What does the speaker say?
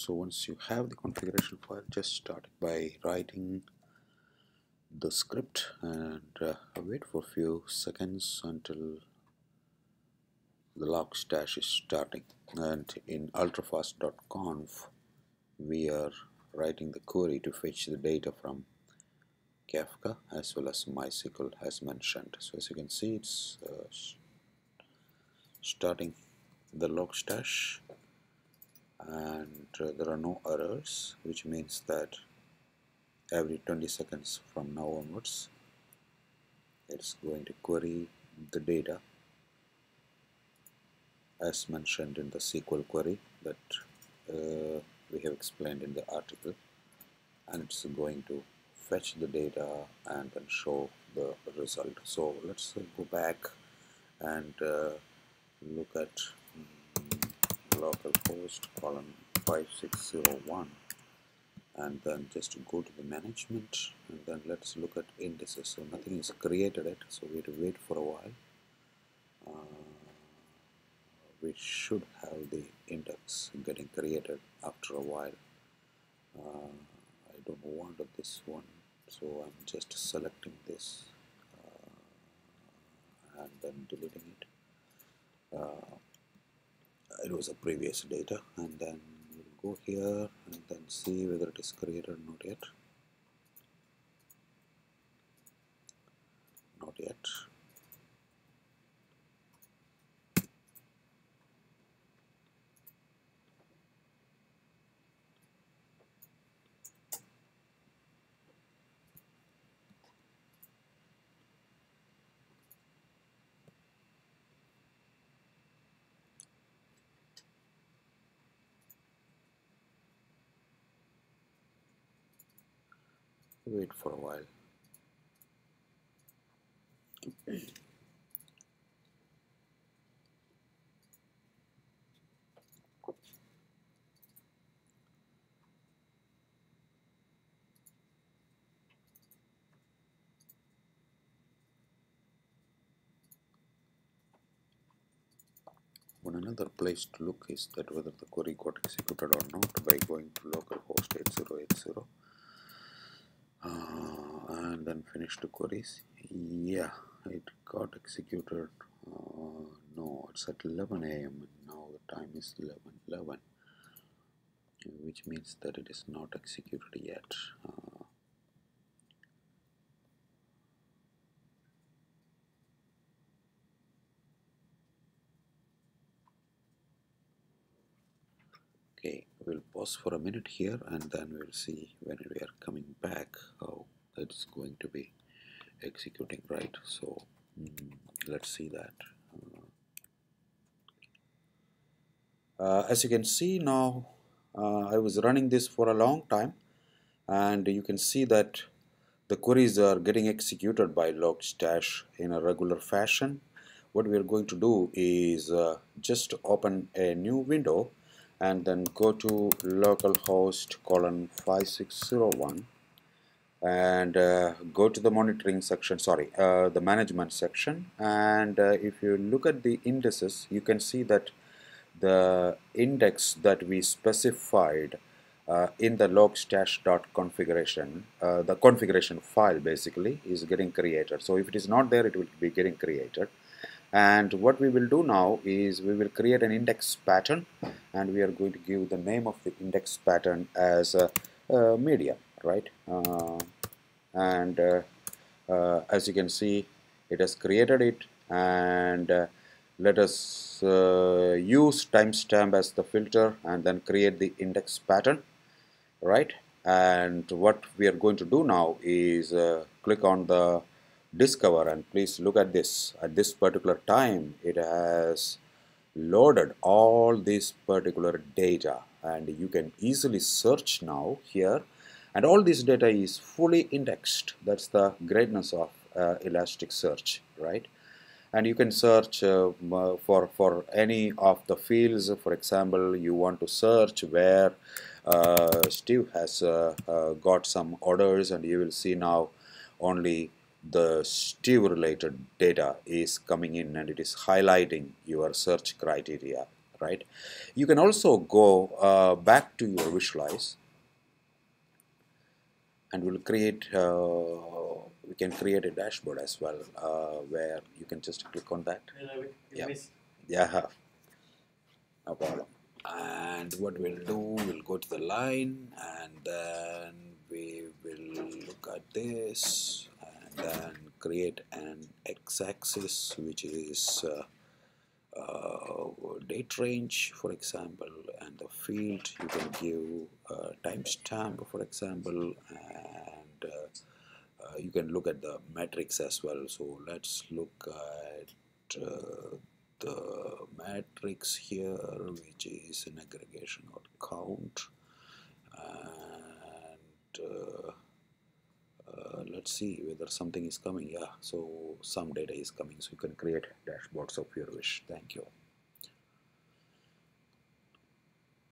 So once you have the configuration file, just start by writing the script and wait for a few seconds until the log stash is starting. And in ultrafast.conf we are writing the query to fetch the data from Kafka as well as MySQL as mentioned. So as you can see, it's starting the log stash, and there are no errors, which means that every 20 seconds from now onwards it's going to query the data as mentioned in the SQL query that we have explained in the article, and it's going to fetch the data and then show the result. So let's go back and look at localhost colon 5601, and then just go to the management, and then let's look at indices. So nothing is created yet, so we have to wait for a while. We should have the index getting created after a while. I don't want this one, so I'm just selecting this and then deleting it. It was a previous data, and then we'll go here and then see whether it is created or not yet. Not yet. Wait for a while. One another place to look is that whether the query got executed or not by going to localhost 8080 and then finish the queries. Yeah, it got executed. No, it's at 11 a.m. and now the time is 11:11, which means that it is not executed yet. Okay, we'll pause for a minute here, and then we'll see when we are coming back how it's going to be executing, right? So let's see that. As you can see now, I was running this for a long time, and you can see that the queries are getting executed by logstash in a regular fashion. What we are going to do is just open a new window and then go to localhost colon 5601 and go to the monitoring section, the management section, and if you look at the indices, you can see that the index that we specified in the logstash.configuration, the configuration file basically is getting created. So if it is not there, it will be getting created. And what we will do now is we will create an index pattern, and we are going to give the name of the index pattern as media, right? As you can see, it has created it, and let us use timestamp as the filter and then create the index pattern, right? And what we are going to do now is click on the discover, and please look at this. At this particular time, it has loaded all this particular data, and you can easily search now here, and all this data is fully indexed. That's the greatness of Elasticsearch, right? And you can search for any of the fields. For example, you want to search where Steve has got some orders, and you will see now only the Steve related data is coming in, and it is highlighting your search criteria. right? You can also go back to your visualize, and we can create a dashboard as well, where you can just click on that. Yeah, yeah, no problem. And what we'll do, we'll go to the line, and then we will look at this, and then create an x-axis, which is date range, for example, and the field you can give timestamp, for example, and you can look at the metrics as well. So let's look at the matrix here, which is an aggregation or count, and let's see whether something is coming. Yeah, so some data is coming, so you can create dashboards of your wish. Thank you.